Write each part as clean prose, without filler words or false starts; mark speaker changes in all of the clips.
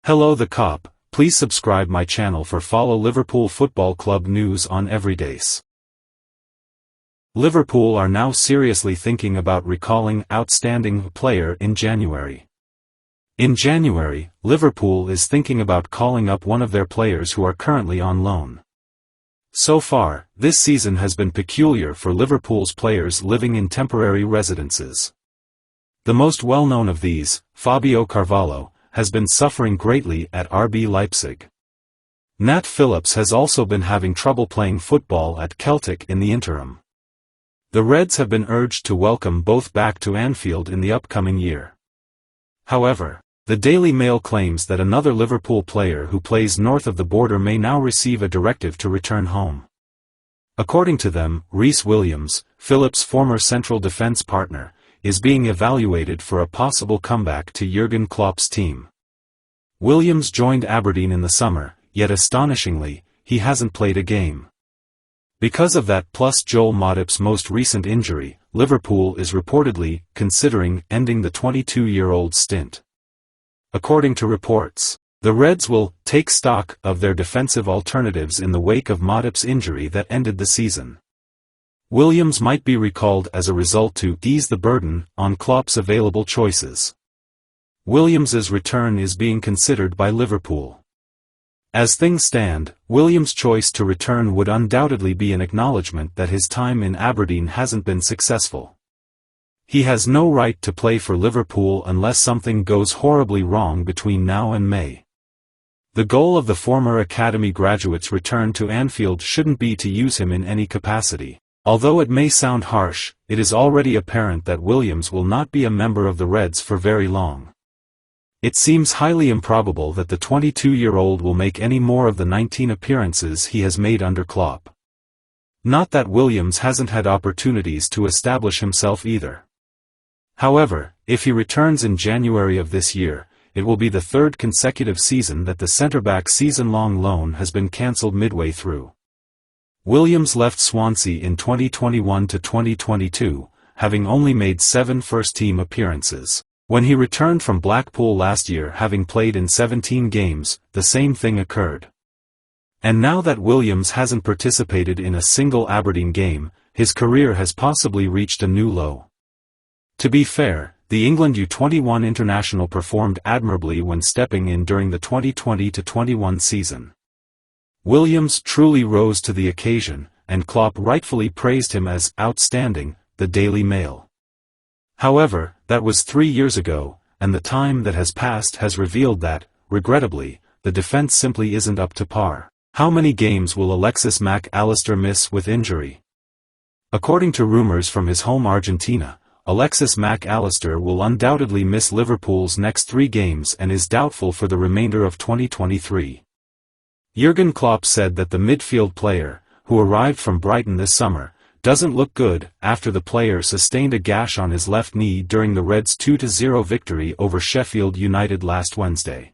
Speaker 1: Hello the cop, please subscribe my channel for follow Liverpool Football Club news on every days. Liverpool are now seriously thinking about recalling outstanding player in January. In January, Liverpool is thinking about calling up one of their players who are currently on loan. So far, this season has been peculiar for Liverpool's players living in temporary residences. The most well-known of these, Fabio Carvalho, has been suffering greatly at RB Leipzig. Nat Phillips has also been having trouble playing football at Celtic in the interim. The Reds have been urged to welcome both back to Anfield in the upcoming year. However, the Daily Mail claims that another Liverpool player who plays north of the border may now receive a directive to return home. According to them, Rhys Williams, Phillips' former central defence partner, is being evaluated for a possible comeback to Jurgen Klopp's team. Williams joined Aberdeen in the summer, yet astonishingly, he hasn't played a game. Because of that plus Joel Matip's most recent injury, Liverpool is reportedly considering ending the 22-year-old's stint. According to reports, the Reds will take stock of their defensive alternatives in the wake of Matip's injury that ended the season. Williams might be recalled as a result to ease the burden on Klopp's available choices. Williams's return is being considered by Liverpool. As things stand, Williams' choice to return would undoubtedly be an acknowledgement that his time in Aberdeen hasn't been successful. He has no right to play for Liverpool unless something goes horribly wrong between now and May. The goal of the former academy graduate's return to Anfield shouldn't be to use him in any capacity. Although it may sound harsh, it is already apparent that Williams will not be a member of the Reds for very long. It seems highly improbable that the 22-year-old will make any more of the 19 appearances he has made under Klopp. Not that Williams hasn't had opportunities to establish himself either. However, if he returns in January of this year, it will be the third consecutive season that the centre-back season-long loan has been cancelled midway through. Williams left Swansea in 2021 to 2022, having only made 7 first-team appearances. When he returned from Blackpool last year having played in 17 games, the same thing occurred. And now that Williams hasn't participated in a single Aberdeen game, his career has possibly reached a new low. To be fair, the England U21 international performed admirably when stepping in during the 2020-21 season. Williams truly rose to the occasion, and Klopp rightfully praised him as outstanding, the Daily Mail. However, that was 3 years ago, and the time that has passed has revealed that, regrettably, the defense simply isn't up to par. How many games will Alexis McAlister miss with injury? According to rumors from his home Argentina, Alexis McAlister will undoubtedly miss Liverpool's next 3 games and is doubtful for the remainder of 2023. Jurgen Klopp said that the midfield player, who arrived from Brighton this summer, doesn't look good after the player sustained a gash on his left knee during the Reds' 2-0 victory over Sheffield United last Wednesday.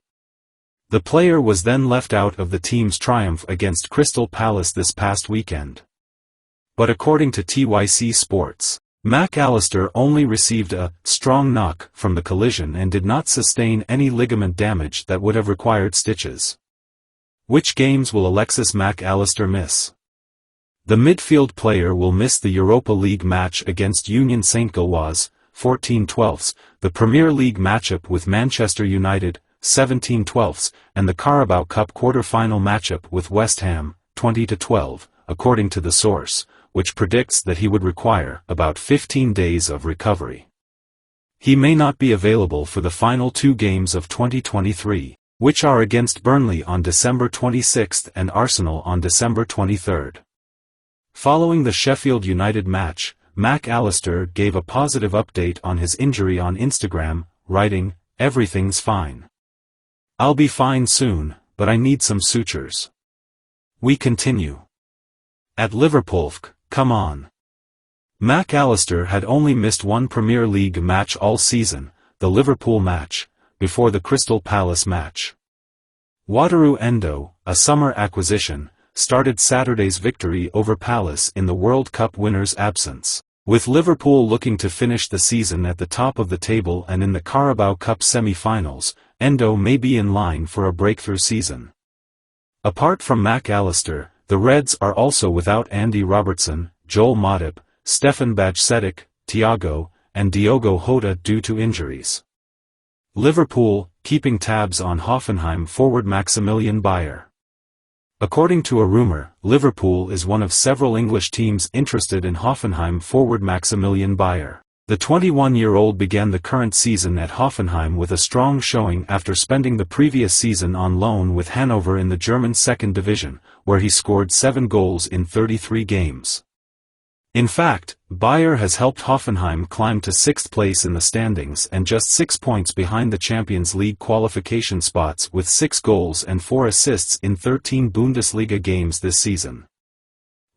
Speaker 1: The player was then left out of the team's triumph against Crystal Palace this past weekend. But according to TYC Sports, McAlister only received a strong knock from the collision and did not sustain any ligament damage that would have required stitches. Which games will Alexis McAlister miss? The midfield player will miss the Europa League match against Union Saint-Gilloise, 14/12, the Premier League matchup with Manchester United, 17/12, and the Carabao Cup quarter-final matchup with West Ham, 20/12, according to the source, which predicts that he would require about 15 days of recovery. He may not be available for the final 2 games of 2023. Which are against Burnley on December 26 and Arsenal on December 23. Following the Sheffield United match, McAlister gave a positive update on his injury on Instagram, writing, "Everything's fine. I'll be fine soon, but I need some sutures." We continue. At Liverpool, come on. McAlister had only missed 1 Premier League match all season, the Liverpool match, before the Crystal Palace match. Wataru Endo, a summer acquisition, started Saturday's victory over Palace in the World Cup winners' absence. With Liverpool looking to finish the season at the top of the table and in the Carabao Cup semi-finals, Endo may be in line for a breakthrough season. Apart from McAlister, the Reds are also without Andy Robertson, Joel Matip, Stefan Bajcetic, Thiago, and Diogo Jota due to injuries. Liverpool, keeping tabs on Hoffenheim forward Maximillian Buyer. According to a rumor, Liverpool is one of several English teams interested in Hoffenheim forward Maximillian Buyer. The 21-year-old began the current season at Hoffenheim with a strong showing after spending the previous season on loan with Hannover in the German second division, where he scored 7 goals in 33 games. In fact, Buyer has helped Hoffenheim climb to 6th place in the standings and just 6 points behind the Champions League qualification spots with 6 goals and 4 assists in 13 Bundesliga games this season.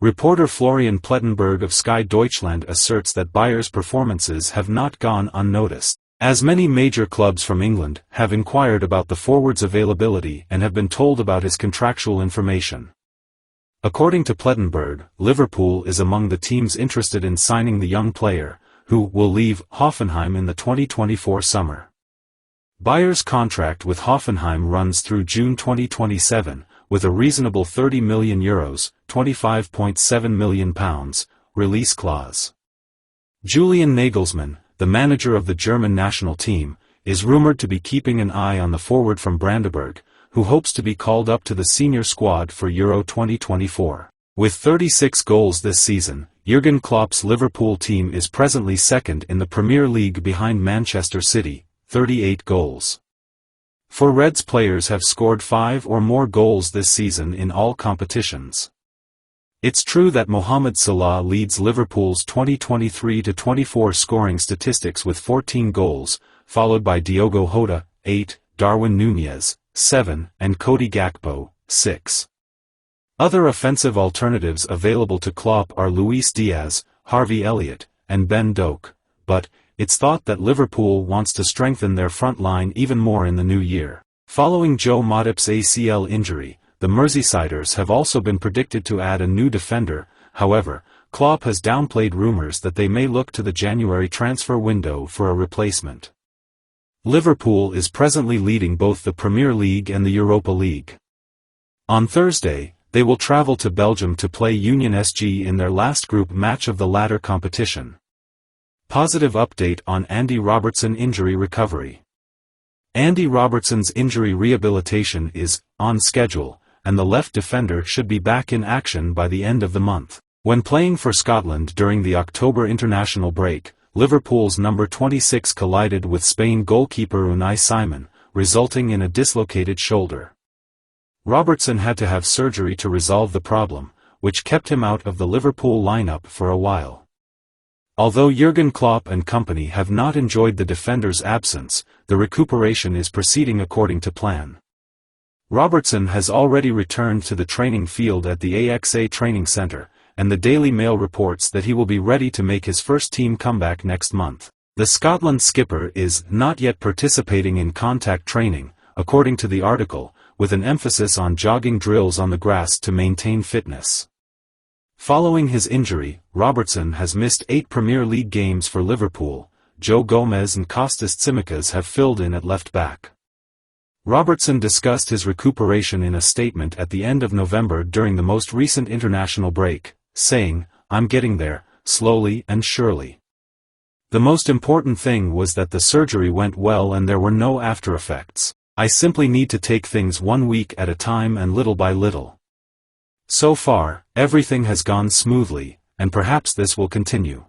Speaker 1: Reporter Florian Plettenberg of Sky Deutschland asserts that Buyer's performances have not gone unnoticed, as many major clubs from England have inquired about the forward's availability and have been told about his contractual information. According to Plettenberg, Liverpool is among the teams interested in signing the young player, who will leave Hoffenheim in the 2024 summer. Buyer's contract with Hoffenheim runs through June 2027, with a reasonable €30 million, £25.7 million, release clause. Julian Nagelsmann, the manager of the German national team, is rumored to be keeping an eye on the forward from Brandenburg, who hopes to be called up to the senior squad for Euro 2024. With 36 goals this season, Jurgen Klopp's Liverpool team is presently second in the Premier League behind Manchester City, 38 goals. 4 Reds players have scored 5 or more goals this season in all competitions. It's true that Mohamed Salah leads Liverpool's 2023-24 scoring statistics with 14 goals, followed by Diogo Jota, 8, Darwin Núñez, 7, and Cody Gakpo, 6. Other offensive alternatives available to Klopp are Luis Diaz, Harvey Elliott, and Ben Doak, but it's thought that Liverpool wants to strengthen their front line even more in the new year. Following Joe Matip's ACL injury, the Merseysiders have also been predicted to add a new defender. However, Klopp has downplayed rumors that they may look to the January transfer window for a replacement. Liverpool is presently leading both the Premier League and the Europa League. On Thursday, they will travel to Belgium to play Union SG in their last group match of the latter competition. Positive update on Andy Robertson injury recovery. Andy Robertson's injury rehabilitation is on schedule, and the left defender should be back in action by the end of the month. When playing for Scotland during the October international break, Liverpool's number 26 collided with Spain goalkeeper Unai Simon, resulting in a dislocated shoulder. Robertson had to have surgery to resolve the problem, which kept him out of the Liverpool lineup for a while. Although Jurgen Klopp and company have not enjoyed the defender's absence, the recuperation is proceeding according to plan. Robertson has already returned to the training field at the AXA Training Centre, and the Daily Mail reports that he will be ready to make his first team comeback next month. The Scotland skipper is not yet participating in contact training, according to the article, with an emphasis on jogging drills on the grass to maintain fitness. Following his injury, Robertson has missed 8 Premier League games for Liverpool. Joe Gomez and Kostas Tsimikas have filled in at left-back. Robertson discussed his recuperation in a statement at the end of November during the most recent international break, saying, "I'm getting there, slowly and surely. The most important thing was that the surgery went well and there were no after-effects. I simply need to take things 1 week at a time and little by little. So far, everything has gone smoothly, and perhaps this will continue.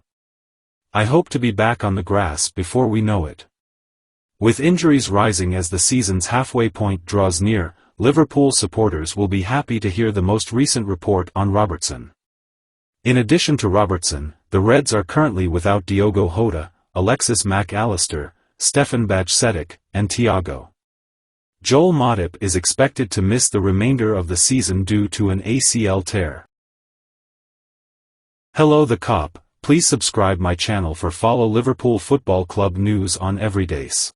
Speaker 1: I hope to be back on the grass before we know it." With injuries rising as the season's halfway point draws near, Liverpool supporters will be happy to hear the most recent report on Robertson. In addition to Robertson, the Reds are currently without Diogo Jota, Alexis McAlister, Stefan Bajcetic, and Thiago. Joel Matip is expected to miss the remainder of the season due to an ACL tear. Hello the Cop, please subscribe my channel for follow Liverpool Football Club news on everydays.